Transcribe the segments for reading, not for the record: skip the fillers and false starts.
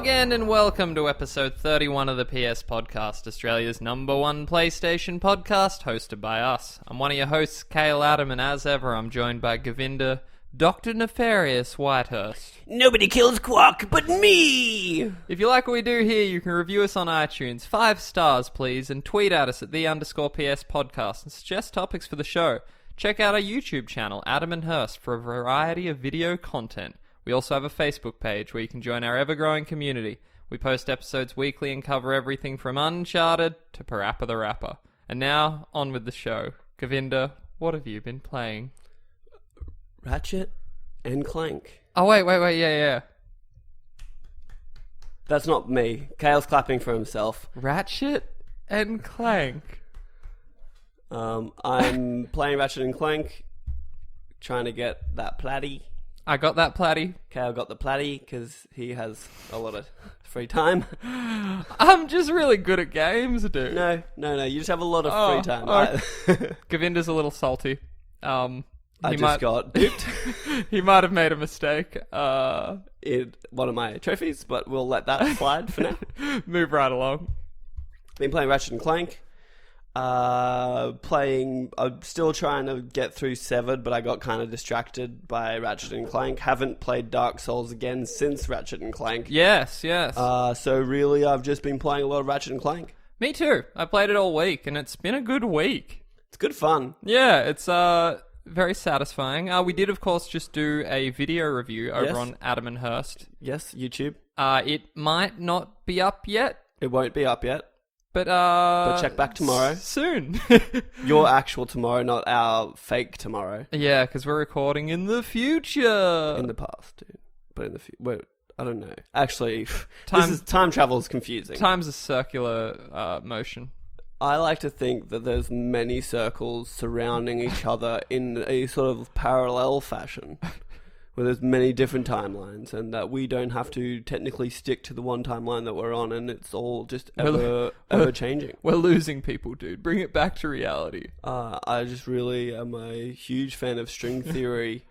again and welcome to episode 31 of the PS Podcast, Australia's #1 PlayStation podcast, hosted by us. I'm one of your hosts, Kale Adam, and as ever, I'm joined by Govinda, Dr. Nefarious Whitehurst. Nobody kills Quark but me! If you like what we do here, you can review us on iTunes, 5 stars please, and tweet at us at _PS Podcast and suggest topics for the show. Check out our YouTube channel, Adam and Hurst, for a variety of video content. We also have a Facebook page where you can join our ever-growing community. We post episodes weekly and cover everything from Uncharted to PaRappa the Rapper. And now, on with the show. Govinda, what have you been playing? Ratchet and Clank. Oh, wait, yeah. That's not me. Kale's clapping for himself. Ratchet and Clank. I'm playing Ratchet and Clank, trying to get that platy. I got that platy. Kale got the platy because he has a lot of free time. I'm just really good at games, dude. No. You just have a lot of free time. Govinda's a little salty. I just got duped. He might have made a mistake. In one of my trophies, but we'll let that slide for now. Move right along. Been playing Ratchet and Clank. I'm still trying to get through Severed, but I got kind of distracted by Ratchet and Clank. Haven't played Dark Souls again since Ratchet and Clank. Yes. So really, I've just been playing a lot of Ratchet and Clank. Me too. I played it all week, and it's been a good week. It's good fun. Yeah, it's very satisfying. We did, of course, just do a video review over on Adam and Hurst. Yes, YouTube. It might not be up yet. It won't be up yet. But check back tomorrow. Soon. Your actual tomorrow, not our fake tomorrow. Yeah, because we're recording in the future. In the past, dude. But in the future... Wait, I don't know. Actually, time travel is confusing. Time's a circular motion. I like to think that there's many circles surrounding each other in a sort of parallel fashion. Where there's many different timelines, and that we don't have to technically stick to the one timeline that we're on, and it's all just ever changing. We're losing people, dude. Bring it back to reality. I just really am a huge fan of string theory.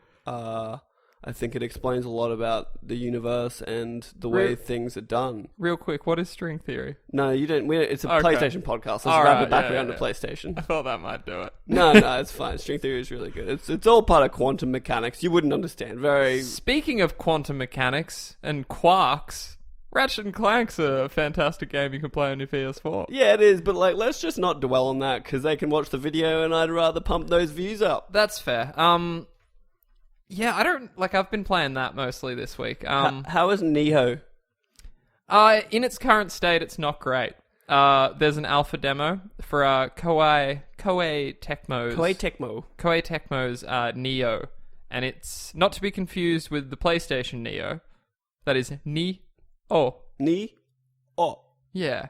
I think it explains a lot about the universe and the way things are done. Real quick, what is string theory? No, you don't. It's a PlayStation podcast. Let's wrap it back around to PlayStation. I thought that might do it. No, it's fine. String theory is really good. It's all part of quantum mechanics. You wouldn't understand. Speaking of quantum mechanics and quarks, Ratchet and Clank's a fantastic game you can play on your PS4. Yeah, it is, but let's just not dwell on that because they can watch the video, and I'd rather pump those views up. That's fair. Yeah, I've been playing that mostly this week. How is Neo? In its current state, it's not great. There's an alpha demo for Koei Tecmo's Neo, and it's not to be confused with the PlayStation Neo. That is Neo. Yeah.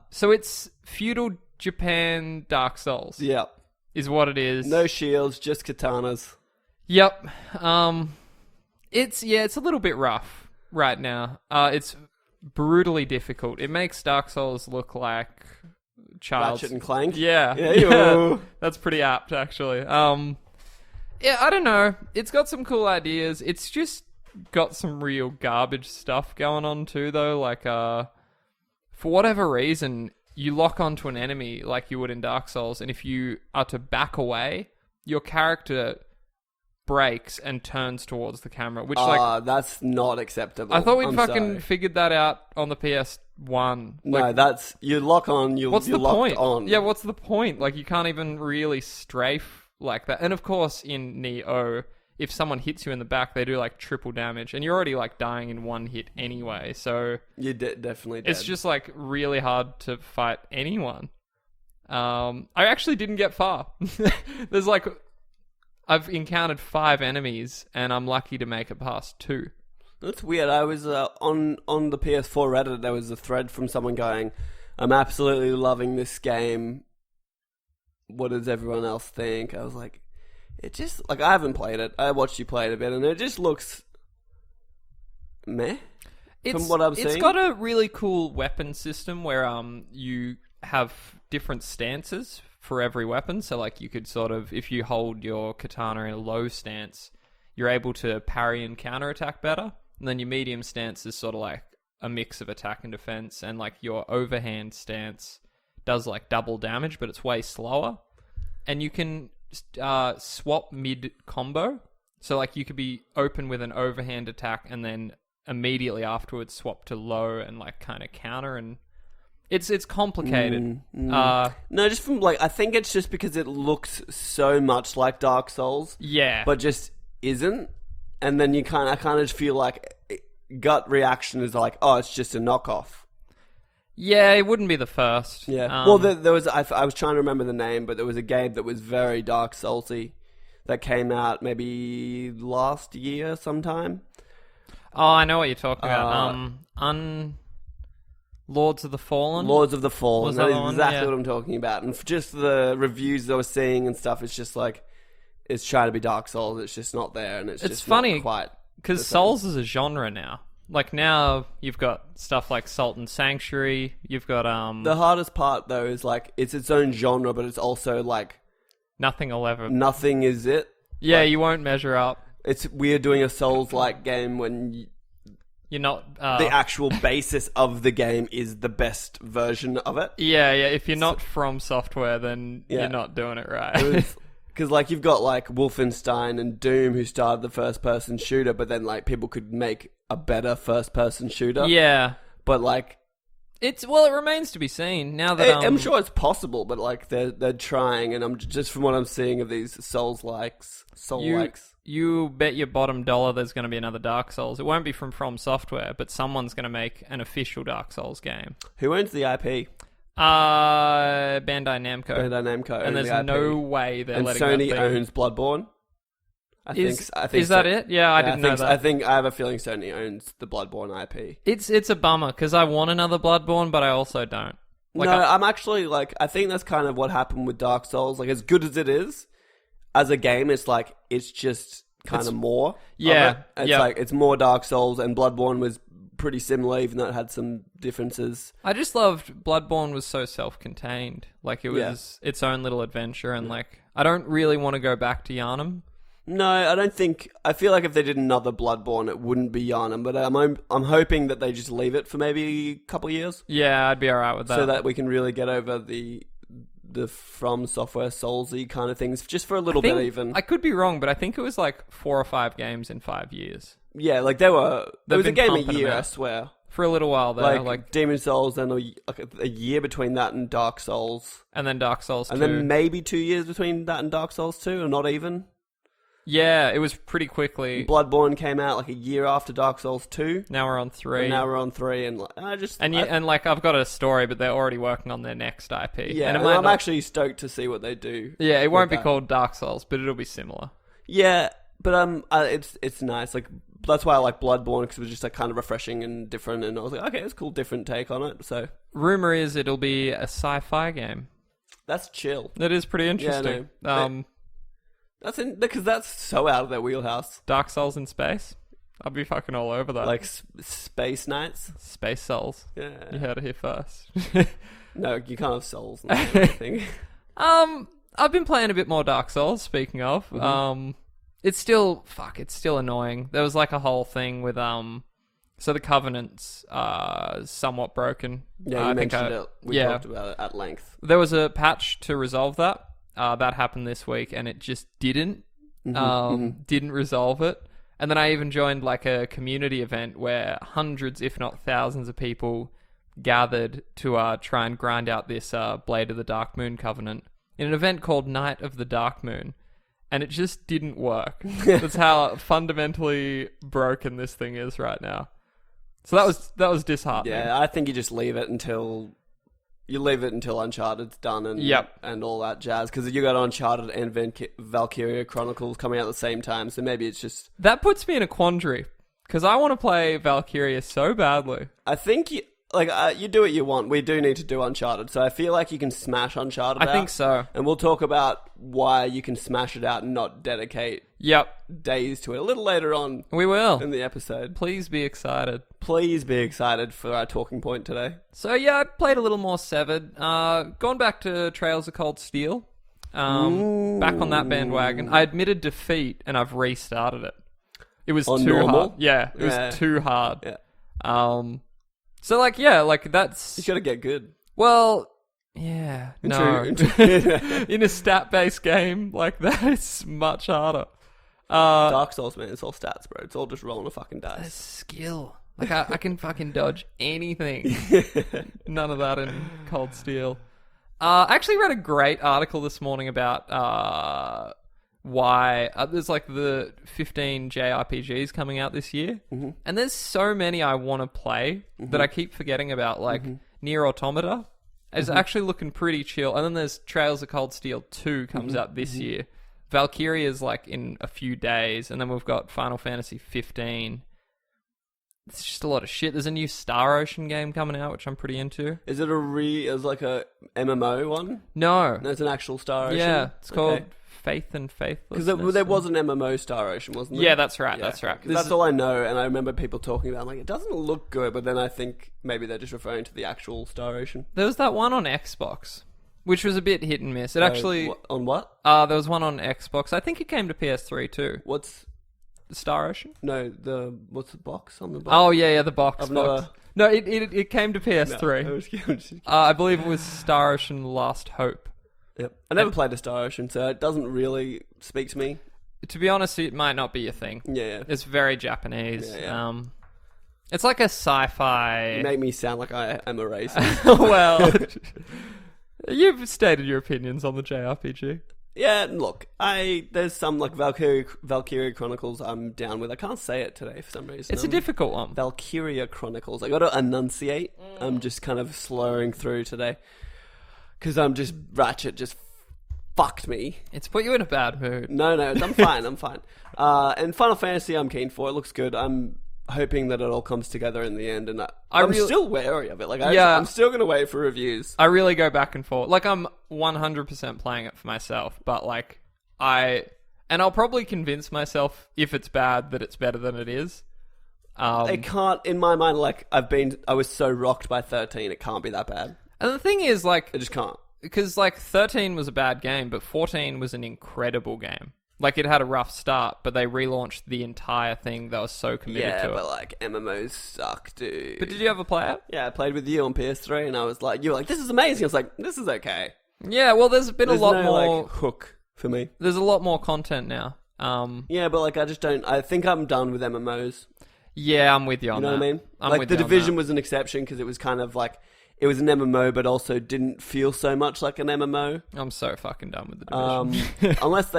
So it's feudal Japan Dark Souls. Yep. Is what it is. No shields, just katanas. Yep. It's a little bit rough right now. It's brutally difficult. It makes Dark Souls look like Ratchet and Clank? Yeah. That's pretty apt, actually. Yeah, I don't know. It's got some cool ideas. It's just got some real garbage stuff going on too, though. For whatever reason, you lock onto an enemy like you would in Dark Souls, and if you are to back away, your character breaks and turns towards the camera, which that's not acceptable. I thought we'd figured that out on the PS1. No, you lock on. What's the point? On. Yeah, what's the point? You can't even really strafe like that. And of course, in Neo, if someone hits you in the back, they do triple damage, and you're already dying in one hit anyway. So you're definitely dead. It's just really hard to fight anyone. I actually didn't get far. There's I've encountered 5 enemies, and I'm lucky to make it past 2. That's weird. I was on the PS4 Reddit. There was a thread from someone going, "I'm absolutely loving this game. What does everyone else think?" I was like, "It just I haven't played it. I watched you play it a bit, and it just looks meh." From what I'm seeing, it's got a really cool weapon system where you have different stances for every weapon. So you could if you hold your katana in a low stance, you're able to parry and counterattack better. And then your medium stance is a mix of attack and defense, and like your overhand stance does like double damage, but it's way slower. And you can swap mid combo, so like you could be open with an overhand attack and then immediately afterwards swap to low and like kind of counter, and it's complicated. No, just from like, I think it's just because it looks so much like Dark Souls, yeah, but just isn't. And then I kind of just feel like gut reaction is like, oh, it's just a knockoff. Yeah, it wouldn't be the first. Yeah. Well, there was I was trying to remember the name, but there was a game that was very Dark Soulsy that came out maybe last year sometime. Oh, I know what you're talking about. Lords of the Fallen? Lords of the Fallen. That is exactly yeah. what I'm talking about. And just the reviews I was seeing and stuff, it's just like, it's trying to be Dark Souls. It's just not there, and it's just funny, not quite. Because Souls is a genre now. Like now, you've got stuff like Sultan Sanctuary. You've got The hardest part though is like it's its own genre, but it's also like nothing will ever. Nothing is it. Yeah, like, you won't measure up. It's weird doing a Souls-like game when you're not. The actual basis of the game is the best version of it. Yeah. If you're not from Software, then you're not doing it right. Because, like, you've got, like, Wolfenstein and Doom who started the first-person shooter, but then, like, people could make a better first-person shooter. Yeah. But, like... it remains to be seen. Now that I'm sure it's possible, but, like, they're trying, and I'm just from what I'm seeing of these Souls-likes... You bet your bottom dollar there's going to be another Dark Souls. It won't be from Software, but someone's going to make an official Dark Souls game. Who owns the IP? Bandai Namco. And there's no way they're letting that be. And Sony owns Bloodborne. I think is that it? Yeah, I didn't know that. I have a feeling Sony owns the Bloodborne IP. It's a bummer because I want another Bloodborne, but I also don't. I'm actually like, I think that's kind of what happened with Dark Souls. Like, as good as it is as a game, it's like it's just kind of more. Yeah, it's like it's more Dark Souls, and Bloodborne was pretty similar, even though it had some differences. I just loved Bloodborne was so self-contained. Like it was its own little adventure, and like I don't really want to go back to Yharnam. No, I don't think. I feel like if they did another Bloodborne, it wouldn't be Yharnam. But I'm hoping that they just leave it for maybe a couple of years. Yeah, I'd be alright with that, so that we can really get over the From Software Soulsy kind of things, just for a little bit even. I could be wrong, but I think it was like 4 or 5 games in 5 years. Yeah, like there was a game a year, I swear. For a little while there. Like Demon Souls, then a year between that and Dark Souls. And then Dark Souls 2. And then maybe 2 years between that and Dark Souls 2, or not even. Yeah, it was pretty quickly. Bloodborne came out like a year after Dark Souls 2. Now we're on 3. And like, I've got a story, but they're already working on their next IP. Yeah, and I'm actually stoked to see what they do. Yeah, it won't be called Dark Souls, but it'll be similar. Yeah, but it's nice. Like, that's why I like Bloodborne, because it was just like kind of refreshing and different, and I was like, okay, it's a cool, different take on it. So rumor is it'll be a sci-fi game. That's chill. That is pretty interesting. Yeah, because that's so out of their wheelhouse. Dark Souls in space. I'll be fucking all over that. Like Space Knights? Space Souls. Yeah. You heard it here first. No, you can't have souls. Anything. I've been playing a bit more Dark Souls, speaking of. Mm-hmm. It's still annoying. There was like a whole thing with, so the Covenant's somewhat broken. Yeah, you mentioned it. We talked about it at length. There was a patch to resolve that. That happened this week, and it just didn't resolve it. And then I even joined like a community event where hundreds, if not thousands, of people gathered to try and grind out this Blade of the Dark Moon Covenant in an event called Night of the Dark Moon, and it just didn't work. That's how fundamentally broken this thing is right now. So that was disheartening. Yeah, I think you just leave it until Uncharted's done and all that jazz, because you got Uncharted and Valkyria Chronicles coming out at the same time, so maybe it's just... That puts me in a quandary, because I want to play Valkyria so badly. I think you do what you want. We do need to do Uncharted, so I feel like you can smash Uncharted out. I think so. And we'll talk about why you can smash it out and not dedicate days to it a little later on. We will. In the episode. Please be excited. Please be excited for our talking point today. So yeah, I played a little more Severed. Gone back to Trails of Cold Steel. Back on that bandwagon. I admitted defeat and I've restarted it. It was too hard. Yeah, it was too hard. Yeah. So, like, yeah, like, that's... You gotta get good. Well, yeah, no. In a stat-based game, like, that is much harder. Dark Souls, man, it's all stats, bro. It's all just rolling a fucking dice. That's skill. Like, I can fucking dodge anything. None of that in Cold Steel. I actually read a great article this morning about why there's like the 15 JRPGs coming out this year, and there's so many I want to play that I keep forgetting about. Like Nier Automata is actually looking pretty chill, and then there's Trails of Cold Steel 2 comes out this year. Valkyria is like in a few days, and then we've got Final Fantasy 15. It's just a lot of shit. There's a new Star Ocean game coming out, which I'm pretty into. Is it is like a MMO one? No. It's an actual Star Ocean? Yeah, it's called Faith and Faithlessness. Because there was an MMO Star Ocean, wasn't there? Yeah, that's right, that's right. That's all I know, and I remember people talking about, like, it doesn't look good, but then I think maybe they're just referring to the actual Star Ocean. There was that one on Xbox, which was a bit hit and miss. It actually... On what? There was one on Xbox. I think it came to PS3 too. What's... Star Ocean? No, what's the box on the box? Oh, yeah, the box. I've never... No, it came to PS3. No, I'm just I believe it was Star Ocean Last Hope. Yep. I never played a Star Ocean, so it doesn't really speak to me. To be honest, it might not be your thing. Yeah. It's very Japanese. Yeah. It's like a sci-fi... You make me sound like I am a racist. Well, you've stated your opinions on the JRPG. Yeah, look, there's some like Valkyria Chronicles I'm down with. I can't say it today for some reason. It's a difficult one. Valkyria Chronicles. I got to enunciate. I'm just kind of slurring through today because Ratchet just fucked me. It's put you in a bad mood. No, I'm fine. I'm fine. And Final Fantasy, I'm keen for. It looks good. I'm hoping that it all comes together in the end, and I'm still wary of it. Like, I'm still going to wait for reviews. I really go back and forth. Like, I'm 100% playing it for myself, but like, I'll probably convince myself if it's bad that it's better than it is. It can't, in my mind, like, I was so rocked by 13, it can't be that bad. And the thing is, like... It just can't. Because, like, 13 was a bad game, but 14 was an incredible game. Like, it had a rough start, but they relaunched the entire thing. They were so committed to it. Yeah, but, like, MMOs suck, dude. But did you ever play it? Yeah, I played with you on PS3, and I was like, you were like, this is amazing. I was like, this is okay. Yeah, well, there's been a lot more... like, hook for me. There's a lot more content now. Yeah, but, like, I think I'm done with MMOs. Yeah, I'm with you on that. You know what I mean? Like, The Division was an exception, because it was kind of, like... It was an MMO, but also didn't feel so much like an MMO. I'm so fucking done with The Division. unless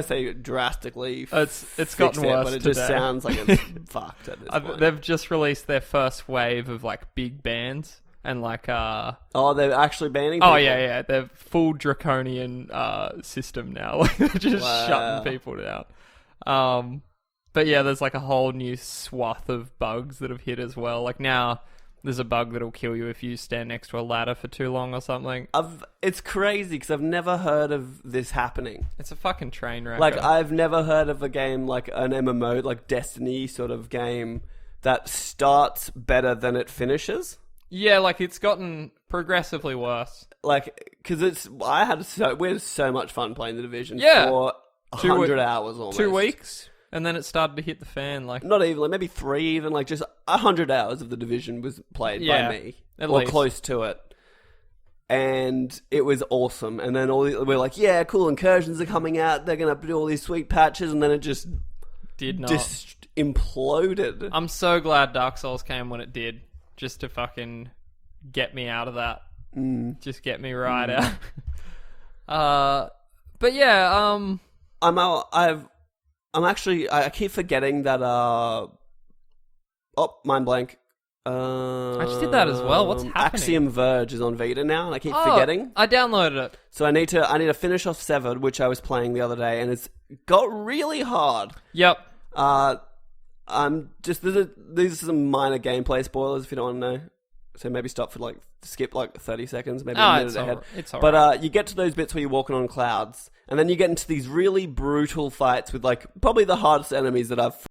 they drastically it's gotten worse but it today. just sounds like it's fucked at this point. They've just released their first wave of like big bans and like they're actually banning people? Oh yeah, they're full draconian system now. Like they're just shutting people down. But yeah, there's like a whole new swath of bugs that have hit as well. Like now there's a bug that'll kill you if you stand next to a ladder for too long or something. It's crazy because I've never heard of this happening. It's a fucking train wreck. Like, I've never heard of a game like an MMO, like Destiny sort of game, that starts better than it finishes. Yeah, like, it's gotten progressively worse. Like, because we had so much fun playing The Division for 100 hours almost. 2 weeks? And then it started to hit the fan, like... Not even, like maybe 3 even, like just 100 hours of The Division was played by me. At or least. Close to it. And it was awesome. And then we're like, yeah, cool, incursions are coming out, they're going to do all these sweet patches, and then it just... Did not. Just imploded. I'm so glad Dark Souls came when it did, just to fucking get me out of that. Just get me right out. But yeah, I keep forgetting that, mind blank. I just did that as well. What's happening? Axiom Verge is on Vita now, and I keep forgetting. I downloaded it. So I need to finish off Severed, which I was playing the other day, and it's got really hard. Yep. These are some minor gameplay spoilers if you don't want to know. So maybe skip 30 seconds, maybe a minute ahead. It's alright. But you get to those bits where you're walking on clouds, and then you get into these really brutal fights with probably the hardest enemies that I've